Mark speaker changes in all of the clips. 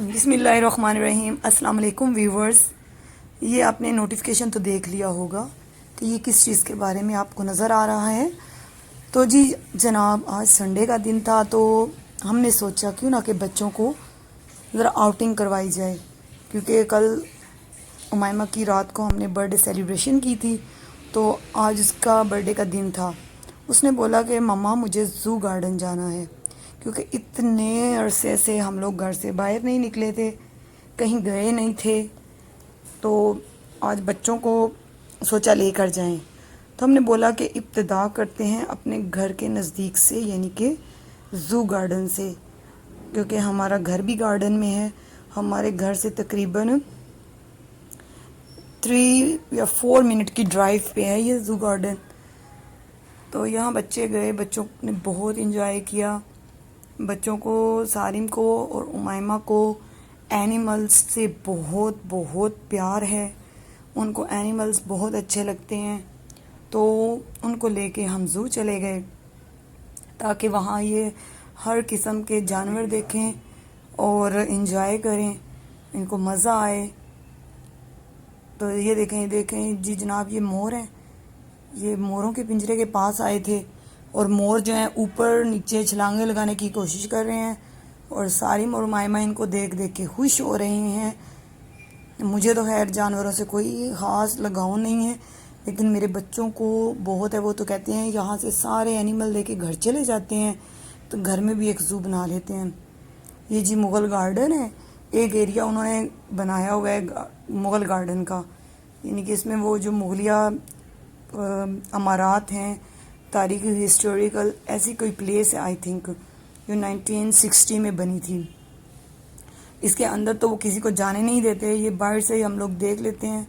Speaker 1: بسم اللہ الرحمن الرحیم۔ السلام علیکم ویورز، یہ آپ نے نوٹیفیکیشن تو دیکھ لیا ہوگا کہ یہ کس چیز کے بارے میں آپ کو نظر آ رہا ہے۔ تو جی جناب، آج سنڈے کا دن تھا تو ہم نے سوچا کیوں نہ کہ بچوں کو ذرا آؤٹنگ کروائی جائے، کیونکہ کل امائمہ کی رات کو ہم نے برتھ ڈے سیلیبریشن کی تھی، تو آج اس کا برتھ ڈے کا دن تھا۔ اس نے بولا کہ مما مجھے زو گارڈن جانا ہے، کیونکہ اتنے عرصے سے ہم لوگ گھر سے باہر نہیں نکلے تھے، کہیں گئے نہیں تھے، تو آج بچوں کو سوچا لے کر جائیں۔ تو ہم نے بولا کہ ابتدا کرتے ہیں اپنے گھر کے نزدیک سے، یعنی کہ زو گارڈن سے، کیونکہ ہمارا گھر بھی گارڈن میں ہے۔ ہمارے گھر سے تقریباً 3 یا 4 منٹ کی ڈرائیو پہ ہے یہ زو گارڈن۔ تو یہاں بچے گئے، بچوں نے بہت انجوائے کیا۔ بچوں کو، سارم کو اور امائمہ کو اینیملز سے بہت بہت پیار ہے، ان کو اینیملز بہت اچھے لگتے ہیں، تو ان کو لے کے ہم زو چلے گئے تاکہ وہاں یہ ہر قسم کے جانور دیکھیں اور انجوائے کریں، ان کو مزہ آئے۔ تو یہ دیکھیں جی جناب، یہ مور ہیں، یہ موروں کے پنجرے کے پاس آئے تھے، اور مور جو ہیں اوپر نیچے چھلانگیں لگانے کی کوشش کر رہے ہیں، اور سارم اور مائمہ ان کو دیکھ دیکھ کے خوش ہو رہے ہیں۔ مجھے تو خیر جانوروں سے کوئی خاص لگاؤ نہیں ہے، لیکن میرے بچوں کو بہت ہے، وہ تو کہتے ہیں یہاں سے سارے اینیمل لے کے گھر چلے جاتے ہیں، تو گھر میں بھی ایک زو بنا لیتے ہیں۔ یہ جی مغل گارڈن ہے، ایک ایریا انہوں نے بنایا ہوا ہے مغل گارڈن کا، یعنی کہ اس میں وہ جو مغلیہ عمارات ہیں، تاریخی ہسٹوریکل ایسی کوئی پلیس ہے آئی تھنک، جو 1960 میں بنی تھی۔ اس کے اندر تو وہ کسی کو جانے نہیں دیتے، یہ باہر سے ہی ہم لوگ دیکھ لیتے ہیں،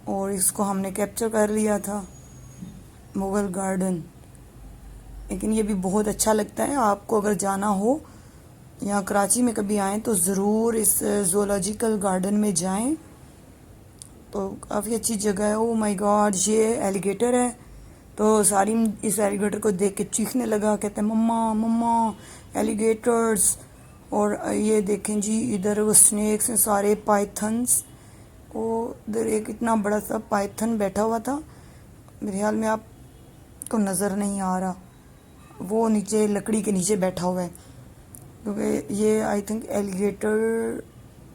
Speaker 1: اور اس کو ہم نے کیپچر کر لیا تھا، مغل گارڈن۔ لیکن یہ بھی بہت اچھا لگتا ہے، آپ کو اگر جانا ہو یا کراچی میں کبھی آئیں تو ضرور اس زولوجیکل گارڈن میں جائیں، تو کافی اچھی جگہ ہے۔ او مائی گاڈ، یہ ایلیگیٹر ہے، تو سارم اس ایلیگیٹر کو دیکھ کے چیخنے لگا، کہتے ہیں مما مما ایلیگیٹرز۔ اور یہ دیکھیں جی، ادھر وہ سنیکس ہیں سارے، پائتھنس، ادھر ایک اتنا بڑا سا پائتھن بیٹھا ہوا تھا، میرے خیال میں آپ کو نظر نہیں آ رہا، وہ نیچے لکڑی کے نیچے بیٹھا ہوا ہے، کیونکہ یہ آئی تھنک ایلیگیٹر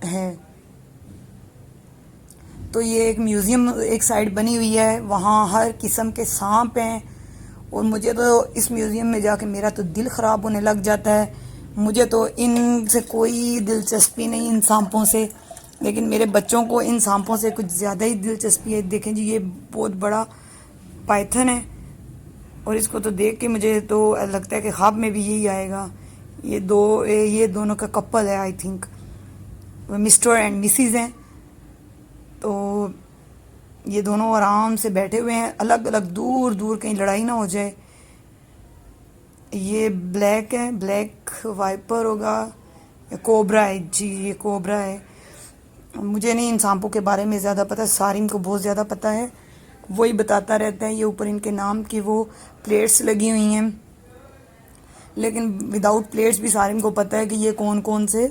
Speaker 1: ہے۔ تو یہ ایک میوزیم ایک سائڈ بنی ہوئی ہے، وہاں ہر قسم کے سانپ ہیں، اور مجھے تو اس میوزیم میں جا کے میرا تو دل خراب ہونے لگ جاتا ہے۔ مجھے تو ان سے کوئی دلچسپی نہیں، ان سانپوں سے، لیکن میرے بچوں کو ان سانپوں سے کچھ زیادہ ہی دلچسپی ہے۔ دیکھیں جی، یہ بہت بڑا پائتھن ہے، اور اس کو تو دیکھ کے مجھے تو لگتا ہے کہ خواب میں بھی یہی آئے گا۔ یہ دونوں کا کپل ہے I think, mister and missus ہیں، تو یہ دونوں آرام سے بیٹھے ہوئے ہیں، الگ الگ، دور دور، کہیں لڑائی نہ ہو جائے۔ یہ بلیک ہے، بلیک وائپر ہوگا یا کوبرا ہے، جی یہ کوبرا ہے۔ مجھے نہیں ان سانپوں کے بارے میں زیادہ پتہ، سارم کو بہت زیادہ پتہ ہے، وہی بتاتا رہتا ہے۔ یہ اوپر ان کے نام کی وہ پلیٹس لگی ہوئی ہیں، لیکن وداؤٹ پلیٹس بھی سارم کو پتہ ہے کہ یہ کون کون سے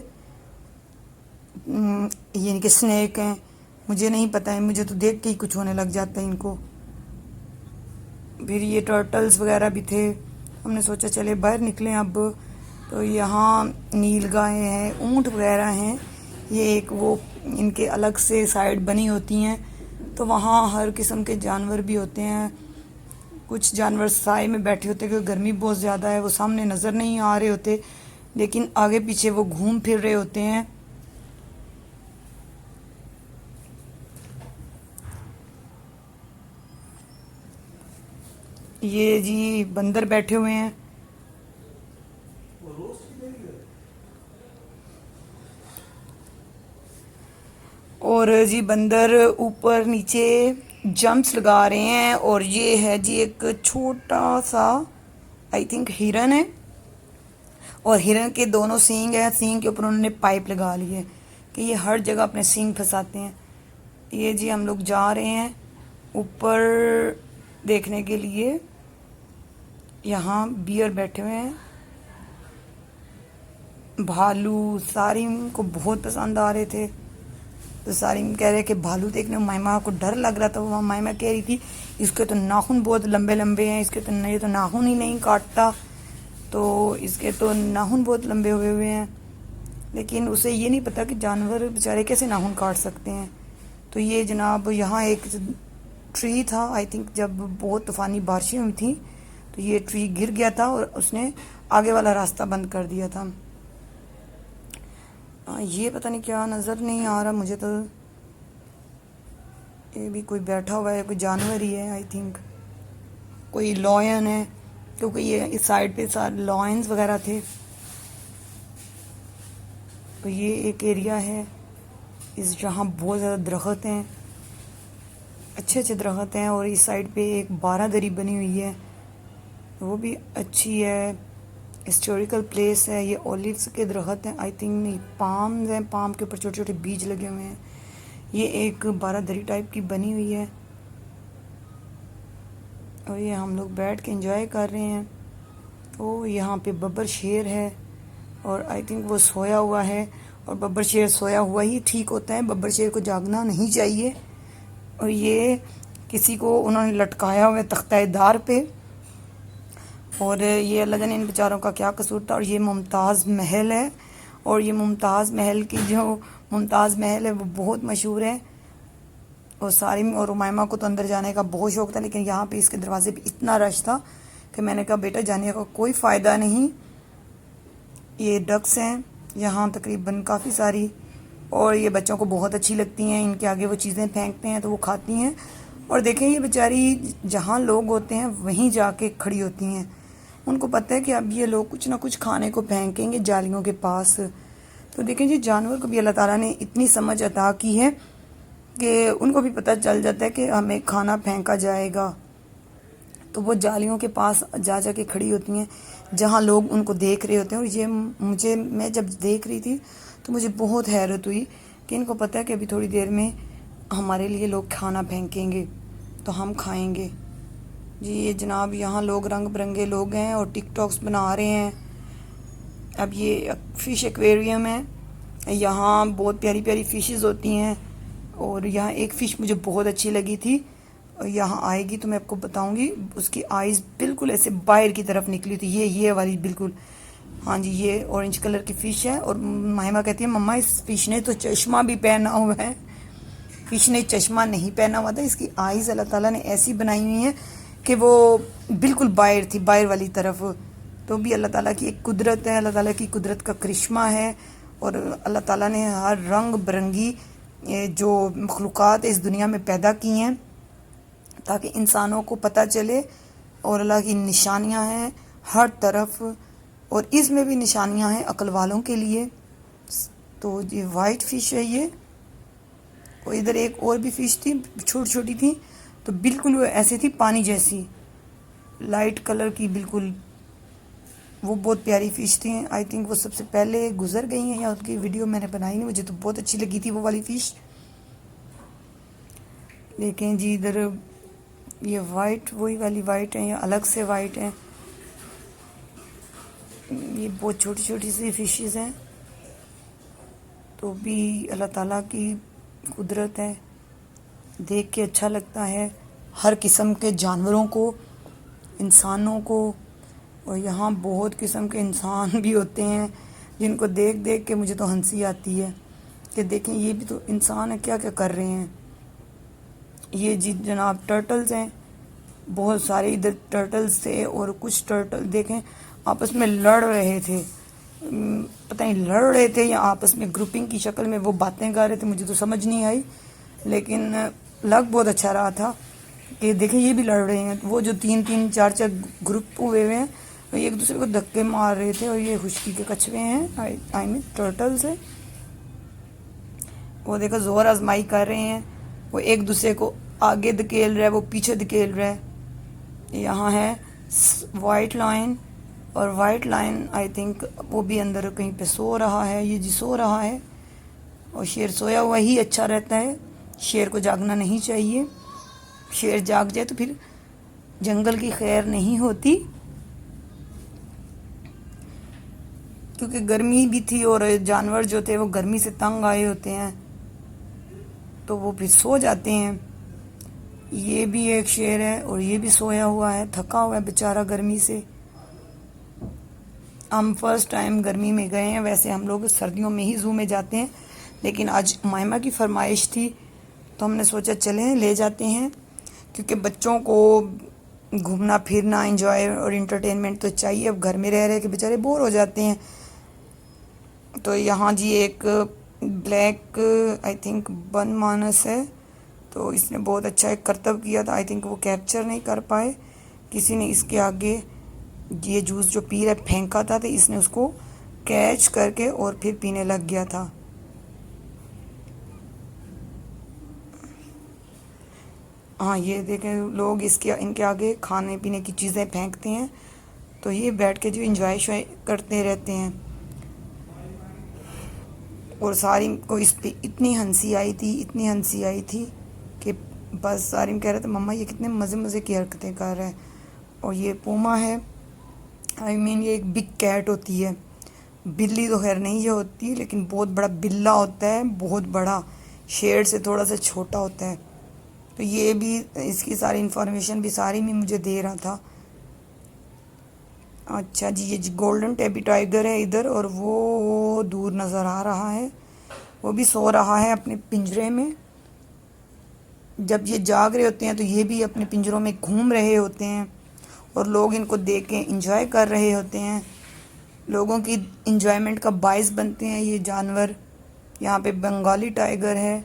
Speaker 1: یعنی کہ سنیک ہیں، مجھے نہیں پتہ ہے، مجھے تو دیکھ کے ہی کچھ ہونے لگ جاتا ہے ان کو۔ پھر یہ ٹرٹلز وغیرہ بھی تھے، ہم نے سوچا چلے باہر نکلیں اب۔ تو یہاں نیل گائیں ہیں، اونٹ وغیرہ ہیں، یہ ایک وہ ان کے الگ سے سائڈ بنی ہوتی ہیں، تو وہاں ہر قسم کے جانور بھی ہوتے ہیں۔ کچھ جانور سائے میں بیٹھے ہوتے ہیں کیونکہ گرمی بہت زیادہ ہے، وہ سامنے نظر نہیں آ رہے ہوتے، لیکن آگے پیچھے وہ گھوم پھر رہے ہوتے ہیں۔ یہ جی بندر بیٹھے ہوئے ہیں، اور جی بندر اوپر نیچے جمپس لگا رہے ہیں، اور یہ ہے جی ایک چھوٹا سا آئی تھنک ہرن ہے، اور ہرن کے دونوں سینگ ہیں، سینگ کے اوپر انہوں نے پائپ لگا لی ہے کہ یہ ہر جگہ اپنے سینگ پھنساتے ہیں۔ یہ جی ہم لوگ جا رہے ہیں اوپر دیکھنے کے لیے، یہاں بیئر بیٹھے ہوئے ہیں، بھالو سارم کو بہت پسند آ رہے تھے. تو سارم کہہ رہے کہ بھالو دیکھنے مائمہ کو ڈر لگ رہا تھا. وہ مائمہ کہہ رہی تھی اس کے تو ناخن بہت لمبے لمبے ہیں, اس کے تو یہ تو ناخن ہی نہیں کاٹتا, تو اس کے تو ناخن بہت لمبے ہوئے ہوئے ہیں. لیکن اسے یہ نہیں پتا کہ جانور بیچارے کیسے ناخن کاٹ سکتے ہیں. تو یہ جناب یہاں ایک ٹری تھا, آئی تھنک جب بہت طوفانی بارشیں ہوئی تھیں تو یہ ٹری گر گیا تھا اور اس نے آگے والا راستہ بند کر دیا تھا. یہ پتہ نہیں کیا نظر نہیں آ رہا مجھے, تو یہ بھی کوئی بیٹھا ہوا ہے, کوئی جانور ہی ہے آئی تھنک, کوئی لائن ہے, کیونکہ یہ اس سائڈ پہ سارے لائنز وغیرہ تھے. تو یہ ایک ایریا ہے اس جہاں بہت زیادہ درخت ہیں, اچھے اچھے درخت ہیں, اور اس سائڈ پہ ایک بارہ دری بنی ہوئی ہے, وہ بھی اچھی ہے. ہسٹوریکل پلیس ہے. یہ اولیوز کے درخت ہیں آئی تھنک, نہیں پامز ہیں, پام کے اوپر چھوٹے چھوٹے بیج لگے ہوئے ہیں. یہ ایک بارہ دری ٹائپ کی بنی ہوئی ہے, اور یہ ہم لوگ بیٹھ کے انجوائے کر رہے ہیں. او یہاں پہ ببر شیر ہے, اور آئی تھنک وہ سویا ہوا ہے, اور ببر شیر سویا ہوا ہی ٹھیک ہوتا ہے, ببر شیر کو جاگنا نہیں چاہیے. اور یہ کسی کو انہوں نے لٹکایا ہوا ہے تختہ دار پہ, اور یہ اللہ جانے ان بیچاروں کا کیا قصور تھا. اور یہ ممتاز محل ہے, اور یہ ممتاز محل کی جو ممتاز محل ہے وہ بہت مشہور ہے. اور سارم اور امائمہ کو تو اندر جانے کا بہت شوق تھا, لیکن یہاں پہ اس کے دروازے پہ اتنا رش تھا کہ میں نے کہا بیٹا جانے کا کوئی فائدہ نہیں. یہ ڈکس ہیں یہاں تقریباً کافی ساری, اور یہ بچوں کو بہت اچھی لگتی ہیں. ان کے آگے وہ چیزیں پھینکتے ہیں تو وہ کھاتی ہیں. اور دیکھیں یہ بیچاری جہاں لوگ ہوتے ہیں وہیں جا کے کھڑی ہوتی ہیں. ان کو پتہ ہے کہ اب یہ لوگ کچھ نہ کچھ کھانے کو پھینکیں گے جالیوں کے پاس. تو دیکھیں جی جانور کو بھی اللہ تعالیٰ نے اتنی سمجھ عطا کی ہے کہ ان کو بھی پتہ چل جاتا ہے کہ ہمیں کھانا پھینکا جائے گا, تو وہ جالیوں کے پاس جا جا کے کھڑی ہوتی ہیں جہاں لوگ ان کو دیکھ رہے ہوتے ہیں. اور یہ میں جب دیکھ رہی تھی تو مجھے بہت حیرت ہوئی کہ ان کو پتہ ہے کہ ابھی تھوڑی دیر میں ہمارے لیے لوگ کھانا پھینکیں گے تو ہم کھائیں گے. جی یہ جناب یہاں لوگ رنگ برنگے لوگ ہیں اور ٹک ٹاکس بنا رہے ہیں. اب یہ فش ایکویریم ہے, یہاں بہت پیاری پیاری فشز ہوتی ہیں. اور یہاں ایک فش مجھے بہت اچھی لگی تھی, یہاں آئے گی تو میں آپ کو بتاؤں گی. اس کی آئیز بالکل ایسے باہر کی طرف نکلی تھی, یہ والی بالکل, ہاں جی یہ اورنج کلر کی فش ہے. اور مہمہ کہتی ہے مما اس فش نے تو چشمہ بھی پہنا ہوا ہے. فش نے چشمہ نہیں پہنا ہوا تھا, اس کی آئیز اللہ تعالیٰ نے ایسی بنائی ہوئی ہیں کہ وہ بالکل باہر تھی, باہر والی طرف. تو بھی اللہ تعالیٰ کی ایک قدرت ہے, اللہ تعالیٰ کی قدرت کا کرشمہ ہے. اور اللہ تعالیٰ نے ہر رنگ برنگی جو مخلوقات اس دنیا میں پیدا کی ہیں تاکہ انسانوں کو پتہ چلے, اور اللہ کی نشانیاں ہیں ہر طرف, اور اس میں بھی نشانیاں ہیں عقل والوں کے لیے. تو یہ وائٹ فش ہے یہ, اور ادھر ایک اور بھی فش تھی چھوٹی چھوٹی تھی, تو بالکل وہ ایسے تھی پانی جیسی, لائٹ کلر کی بالکل. وہ بہت پیاری فش تھیں, آئی تھنک وہ سب سے پہلے گزر گئی ہیں یا ان کی ویڈیو میں نے بنائی نہیں, مجھے تو بہت اچھی لگی تھی وہ والی فش. لیکن جی ادھر یہ وائٹ وہی والی وائٹ ہیں یا الگ سے وائٹ ہیں, یہ بہت چھوٹی چھوٹی سی فشز ہیں. تو بھی اللہ تعالیٰ کی قدرت ہے, دیکھ کے اچھا لگتا ہے ہر قسم کے جانوروں کو, انسانوں کو. اور یہاں بہت قسم کے انسان بھی ہوتے ہیں جن کو دیکھ دیکھ کے مجھے تو ہنسی آتی ہے کہ دیکھیں یہ بھی تو انسان ہے, کیا کیا کر رہے ہیں. یہ جی جناب ٹرٹلز ہیں, بہت سارے ادھر ٹرٹلز تھے, اور کچھ ٹرٹل دیکھیں آپس میں لڑ رہے تھے, پتہ نہیں لڑ رہے تھے یا آپس میں گروپنگ کی شکل میں وہ باتیں کر رہے تھے, مجھے تو سمجھ نہیں آئی. لیکن لگ بہت اچھا رہا تھا کہ دیکھیں یہ بھی لڑ رہے ہیں. وہ جو تین چار گروپ ہوئے ہوئے ہیں وہ ایک دوسرے کو دھکے مار رہے تھے, اور یہ خشکی کے کچھوے ہیں, آئی مین ٹرٹلز ہیں. وہ دیکھو زور آزمائی کر رہے ہیں, وہ ایک دوسرے کو آگے دھکیل رہا ہے, وہ پیچھے دھکیل رہا ہے. یہاں ہے وائٹ لائن, اور وائٹ لائن آئی تھنک وہ بھی اندر کہیں پہ سو رہا ہے. یہ جی سو رہا ہے, اور شیر سویا ہوا ہی اچھا رہتا ہے, شیر کو جاگنا نہیں چاہیے. شیر جاگ جائے تو پھر جنگل کی خیر نہیں ہوتی. کیونکہ گرمی بھی تھی اور جانور جو تھے وہ گرمی سے تنگ آئے ہوتے ہیں تو وہ پھر سو جاتے ہیں. یہ بھی ایک شیر ہے اور یہ بھی سویا ہوا ہے، تھکا ہوا ہے بیچارہ گرمی سے. ہم فرسٹ ٹائم گرمی میں گئے ہیں، ویسے ہم لوگ سردیوں میں ہی زو میں جاتے ہیں، لیکن آج مائمہ کی فرمائش تھی تو ہم نے سوچا چلیں لے جاتے ہیں، کیونکہ بچوں کو گھومنا پھرنا انجوائے اور انٹرٹینمنٹ تو چاہیے. اب گھر میں رہ رہے کہ بیچارے بور ہو جاتے ہیں. تو یہاں جی ایک بلیک آئی تھنک بن مانس ہے، تو اس نے بہت اچھا ایک کرتب کیا تھا. آئی تھنک وہ کیپچر نہیں کر پائے، کسی نے اس کے آگے یہ جوس جو پی رہا پھینکا تھا تو اس نے اس کو کیچ کر کے اور پھر پینے لگ گیا تھا. ہاں یہ دیکھیں لوگ ان کے آگے کھانے پینے کی چیزیں پھینکتے ہیں تو یہ بیٹھ کے جو انجوائے کرتے رہتے ہیں. اور سارم کو اس پہ اتنی ہنسی آئی تھی کہ بس سارم کہہ رہے تھے مما یہ کتنے مزے مزے کی حرکتیں کر رہے ہیں. اور یہ پوما ہے، یہ ایک بگ کیٹ ہوتی ہے، بلی تو خیر نہیں یہ ہوتی لیکن بہت بڑا بلا ہوتا ہے، بہت بڑا، شیر سے تھوڑا سا چھوٹا ہوتا ہے. تو یہ بھی اس کی ساری انفارمیشن بھی ساری میں مجھے دے رہا تھا. اچھا جی، یہ گولڈن ٹیبی ٹائیگر ہے ادھر، اور وہ دور نظر آ رہا ہے، وہ بھی سو رہا ہے اپنے پنجرے میں. جب یہ جاگ رہے ہوتے ہیں تو یہ بھی اپنے پنجروں میں گھوم رہے ہوتے ہیں اور لوگ ان کو دیکھ کے انجوائے کر رہے ہوتے ہیں. لوگوں کی انجوائمنٹ کا باعث بنتے ہیں یہ جانور. یہاں پہ بنگالی ٹائیگر ہے،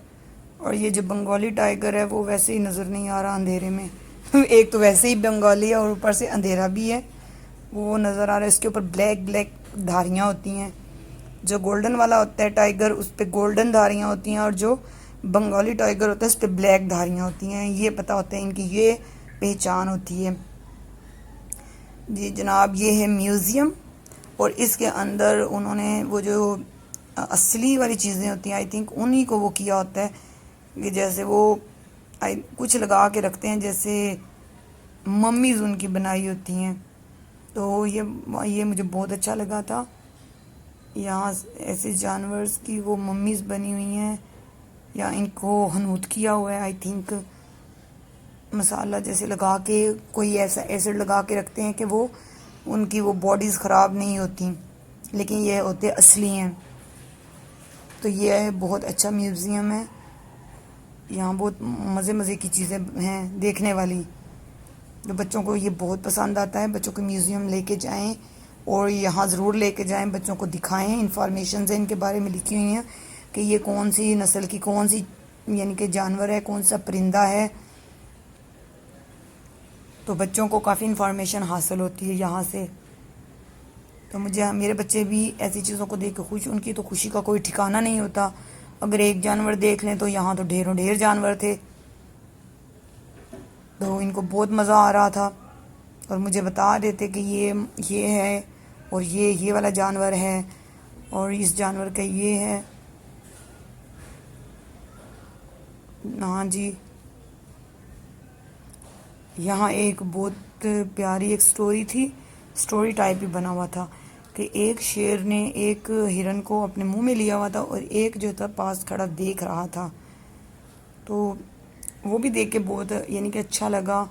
Speaker 1: اور یہ جو بنگالی ٹائیگر ہے وہ ویسے ہی نظر نہیں آ رہا اندھیرے میں. ایک تو ویسے ہی بنگالی ہے اور اوپر سے اندھیرا بھی ہے، وہ نظر آ رہا ہے. اس کے اوپر بلیک دھاریاں ہوتی ہیں. جو گولڈن والا ہوتا ہے ٹائیگر اس پہ گولڈن دھاریاں ہوتی ہیں، اور جو بنگالی ٹائیگر ہوتا ہے اس پہ بلیک دھاریاں ہوتی ہیں. یہ پتہ ہوتا ہے ان کی یہ پہچان ہوتی ہے. جی جناب، یہ ہے میوزیم، اور اس کے اندر انہوں نے وہ جو اصلی والی چیزیں ہوتی ہیں آئی تھنک انہی کو وہ کیا ہوتا ہے، کہ جیسے وہ کچھ لگا کے رکھتے ہیں جیسے ممیز ان کی بنائی ہوتی ہیں. تو یہ مجھے بہت اچھا لگا تھا. یہاں ایسے جانورز کی وہ ممیز بنی ہوئی ہیں، یا ان کو ہنوت کیا ہوا ہے آئی تھنک، مسالہ جیسے لگا کے کوئی ایسا ایسڈ لگا کے رکھتے ہیں کہ وہ ان کی وہ باڈیز خراب نہیں ہوتی، لیکن یہ ہوتے اصلی ہیں. تو یہ بہت اچھا میوزیم ہے. یہاں بہت مزے کی چیزیں ہیں دیکھنے والی، جو بچوں کو یہ بہت پسند آتا ہے. بچوں کو میوزیم لے کے جائیں اور یہاں ضرور لے کے جائیں، بچوں کو دکھائیں. انفارمیشنز ان کے بارے میں لکھی ہوئی ہیں کہ یہ کون سی نسل کی کون سی یعنی کہ جانور ہے، کون سا پرندہ ہے. تو بچوں کو کافی انفارمیشن حاصل ہوتی ہے یہاں سے. تو میرے بچے بھی ایسی چیزوں کو دیکھ کے خوش، ان کی تو خوشی کا کوئی ٹھکانہ نہیں ہوتا. اگر ایک جانور دیکھ لیں تو یہاں تو ڈھیروں ڈھیر جانور تھے. تو ان کو بہت مزہ آ رہا تھا اور مجھے بتا رہے تھے کہ یہ ہے اور یہ والا جانور ہے اور اس جانور کا یہ ہے. ہاں جی، یہاں ایک بہت پیاری ایک سٹوری تھی، سٹوری ٹائپ بھی بنا ہوا تھا کہ ایک شیر نے ایک ہرن کو اپنے منہ میں لیا ہوا تھا اور ایک جو تھا پاس کھڑا دیکھ رہا تھا. تو وہ بھی دیکھ کے بہت یعنی کہ اچھا لگا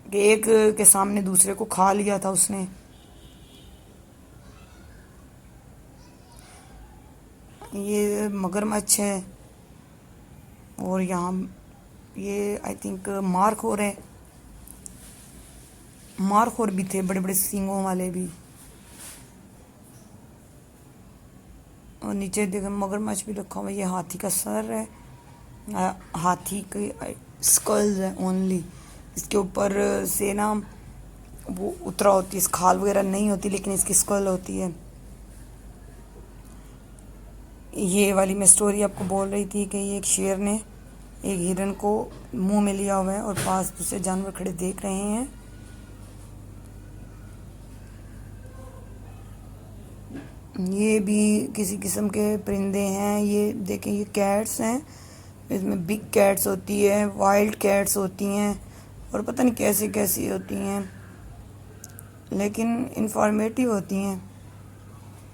Speaker 1: کہ ایک کے سامنے دوسرے کو کھا لیا تھا اس نے. یہ مگرمچھ ہے، اور یہاں یہ آئی تھنک مارخور ہے، مارخور بھی تھے بڑے بڑے سینگوں والے بھی. اور نیچے دیکھیں مگرمچھ بھی رکھا ہوا. یہ ہاتھی کا سر ہے، ہاتھی کے اسکلز ہے اونلی. اس کے اوپر سے نا وہ اترا ہوتی ہے، اس کھال وغیرہ نہیں ہوتی لیکن اس کی اسکل ہوتی ہے. یہ والی میں سٹوری آپ کو بول رہی تھی کہ یہ ایک شیر نے ایک ہرن کو منہ میں لیا ہوا ہے اور پاس دوسرے جانور کھڑے دیکھ رہے ہیں. یہ بھی کسی قسم کے پرندے ہیں. یہ دیکھیں یہ کیٹس ہیں، اس میں بگ کیٹس ہوتی ہے، وائلڈ کیٹس ہوتی ہیں، اور پتہ نہیں کیسی ہوتی ہیں، لیکن انفارمیٹیو ہوتی ہیں.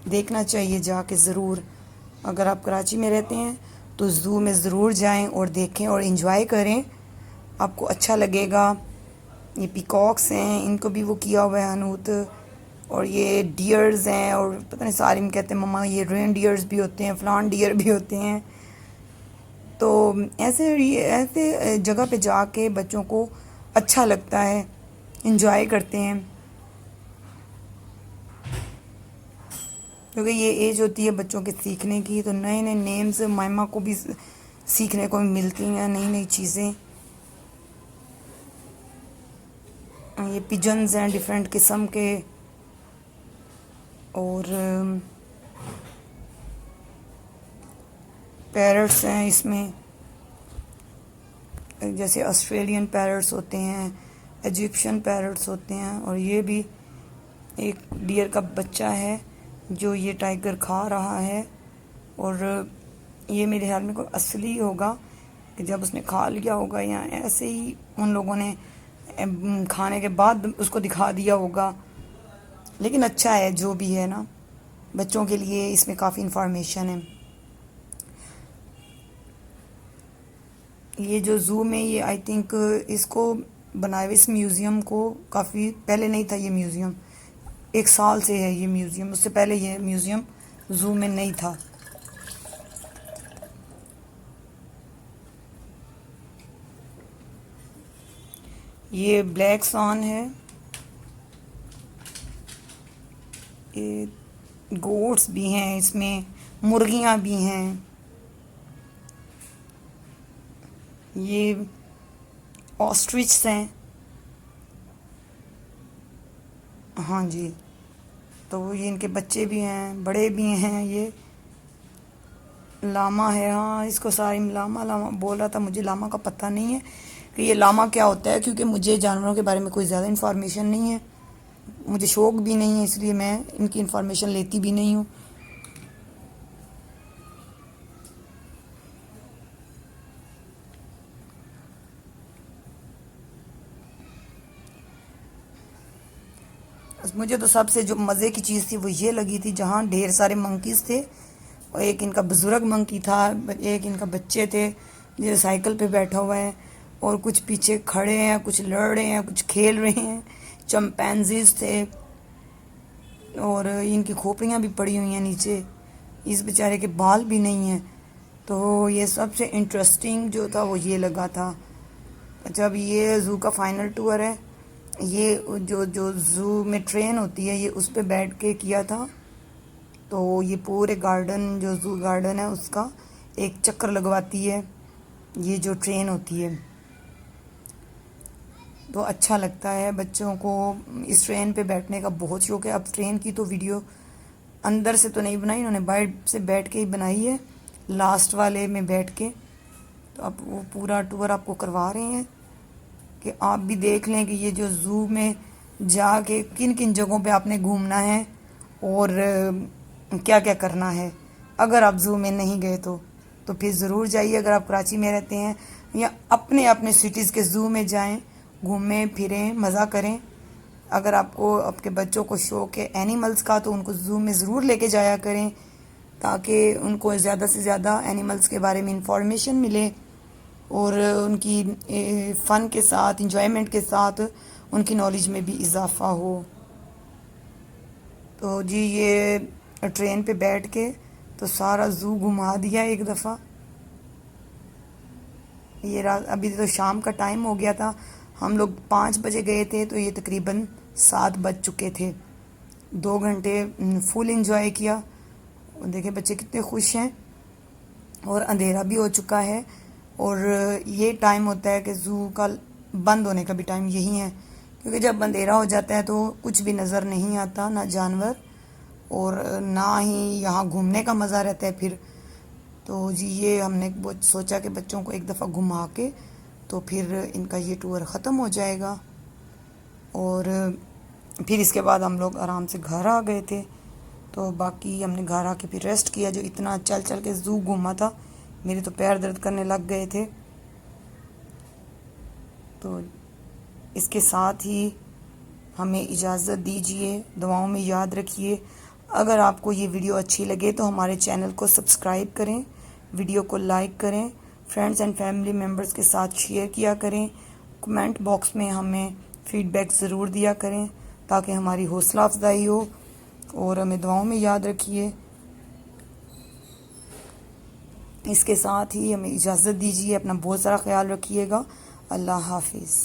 Speaker 1: دیکھنا چاہیے جا کے ضرور. اگر آپ کراچی میں رہتے ہیں تو زو میں ضرور جائیں اور دیکھیں اور انجوائے کریں, آپ کو اچھا لگے گا. یہ پیکاکس ہیں, ان کو بھی وہ کیا ہوا ہے انوت, اور یہ ڈیئرز ہیں, اور پتہ نہیں سارم کہتے ہیں مما یہ رین ڈیئرز بھی ہوتے ہیں, فلان ڈیئر بھی ہوتے ہیں. تو ایسے جگہ پہ جا کے بچوں کو اچھا لگتا ہے, انجوائے کرتے ہیں, کیونکہ یہ ایج ہوتی ہے بچوں کے سیکھنے کی. تو نئے نئے نیمز مائمہ کو بھی سیکھنے کو ملتی ہیں, نئی نئی چیزیں. یہ پجنز ہیں ڈیفرنٹ قسم کے, اور پیرٹس ہیں اس میں, جیسے آسٹریلین پیرٹس ہوتے ہیں, ایجپشن پیرٹس ہوتے ہیں, اور یہ بھی ایک ڈیئر کا بچہ ہے جو یہ ٹائگر کھا رہا ہے. اور یہ میرے خیال میں کوئی اصلی ہوگا کہ جب اس نے کھا لیا ہوگا, یا ایسے ہی ان لوگوں نے کھانے کے بعد اس کو دکھا دیا ہوگا. لیکن اچھا ہے جو بھی ہے نا, بچوں کے لیے اس میں کافی انفارمیشن ہے. یہ جو زو میں یہ آئی تھنک اس کو بنائے ہوئے اس میوزیم کو کافی پہلے نہیں تھا یہ میوزیم, 1 سال سے ہے یہ میوزیم, اس سے پہلے یہ میوزیم زو میں نہیں تھا. یہ بلیک سان ہے, یہ گوٹس بھی ہیں اس میں, مرغیاں بھی ہیں. یہ آسٹرچس ہیں, ہاں جی. تو یہ ان کے بچے بھی ہیں, بڑے بھی ہیں. یہ لاما ہے, ہاں اس کو سارے لاما لاما بول رہا تھا, مجھے لاما کا پتہ نہیں ہے کہ یہ لاما کیا ہوتا ہے, کیونکہ مجھے جانوروں کے بارے میں کوئی زیادہ انفارمیشن نہیں ہے, مجھے شوق بھی نہیں ہے, اس لیے میں ان کی انفارمیشن لیتی بھی نہیں ہوں. مجھے تو سب سے جو مزے کی چیز تھی وہ یہ لگی تھی, جہاں ڈھیر سارے منکیز تھے, اور ایک ان کا بزرگ منکی تھا, ایک ان کا بچے تھے جو سائیکل پہ بیٹھا ہوا ہے, اور کچھ پیچھے کھڑے ہیں, کچھ لڑ رہے ہیں, کچھ کھیل رہے ہیں. چمپینزیز تھے, اور ان کی کھوپڑیاں بھی پڑی ہوئی ہیں نیچے, اس بیچارے کے بال بھی نہیں ہیں. تو یہ سب سے انٹرسٹنگ جو تھا وہ یہ لگا تھا. اچھا, اب یہ زو کا فائنل ٹور ہے. یہ جو زو میں ٹرین ہوتی ہے یہ اس پہ بیٹھ کے کیا تھا. تو یہ پورے گارڈن جو زو گارڈن ہے اس کا ایک چکر لگواتی ہے یہ جو ٹرین ہوتی ہے. تو اچھا لگتا ہے بچوں کو, اس ٹرین پہ بیٹھنے کا بہت شوق ہے. اب ٹرین کی تو ویڈیو اندر سے تو نہیں بنائی, انہوں نے باہر سے بیٹھ کے ہی بنائی ہے, لاسٹ والے میں بیٹھ کے. تو اب وہ پورا ٹور آپ کو کروا رہے ہیں کہ آپ بھی دیکھ لیں کہ یہ جو زو میں جا کے کن کن جگہوں پہ آپ نے گھومنا ہے اور کیا کیا کرنا ہے. اگر آپ زو میں نہیں گئے تو پھر ضرور جائیے. اگر آپ کراچی میں رہتے ہیں یا اپنے اپنے سٹیز کے زو میں جائیں, گھومیں پھریں, مزہ کریں. اگر آپ کو آپ کے بچوں کو شوق ہے اینیملز کا تو ان کو زو میں ضرور لے کے جایا کریں, تاکہ ان کو زیادہ سے زیادہ اینیملز کے بارے میں انفارمیشن ملے, اور ان کی فن کے ساتھ, انجوائمنٹ کے ساتھ ان کی نالج میں بھی اضافہ ہو. تو جی یہ ٹرین پہ بیٹھ کے تو سارا زو گھما دیا ایک دفعہ. یہ ابھی تو شام کا ٹائم ہو گیا تھا, ہم لوگ 5 بجے گئے تھے تو یہ تقریباً 7 بج چکے تھے. 2 گھنٹے فل انجوائے کیا. دیکھیں بچے کتنے خوش ہیں, اور اندھیرا بھی ہو چکا ہے. اور یہ ٹائم ہوتا ہے کہ زو کا بند ہونے کا بھی ٹائم یہی ہے, کیونکہ جب اندھیرا ہو جاتا ہے تو کچھ بھی نظر نہیں آتا, نہ جانور اور نہ ہی یہاں گھومنے کا مزہ رہتا ہے پھر. تو جی یہ ہم نے سوچا کہ بچوں کو ایک دفعہ گھما کے تو پھر ان کا یہ ٹور ختم ہو جائے گا. اور پھر اس کے بعد ہم لوگ آرام سے گھر آ گئے تھے. تو باقی ہم نے گھر آ کے پھر ریسٹ کیا. جو اتنا چل چل کے زو گھوما تھا, میرے تو پیر درد کرنے لگ گئے تھے. تو اس کے ساتھ ہی ہمیں اجازت دیجیے, دعاؤں میں یاد رکھیے. اگر آپ کو یہ ویڈیو اچھی لگے تو ہمارے چینل کو سبسکرائب کریں، ویڈیو کو لائک کریں، فرینڈز اینڈ فیملی ممبرز کے ساتھ شیئر کیا کریں، کمنٹ باکس میں ہمیں فیڈ بیک ضرور دیا کریں تاکہ ہماری حوصلہ افزائی ہو، اور ہمیں دعاؤں میں یاد رکھیے۔ اس کے ساتھ ہی ہمیں اجازت دیجیے، اپنا بہت سارا خیال رکھیے گا۔ اللہ حافظ۔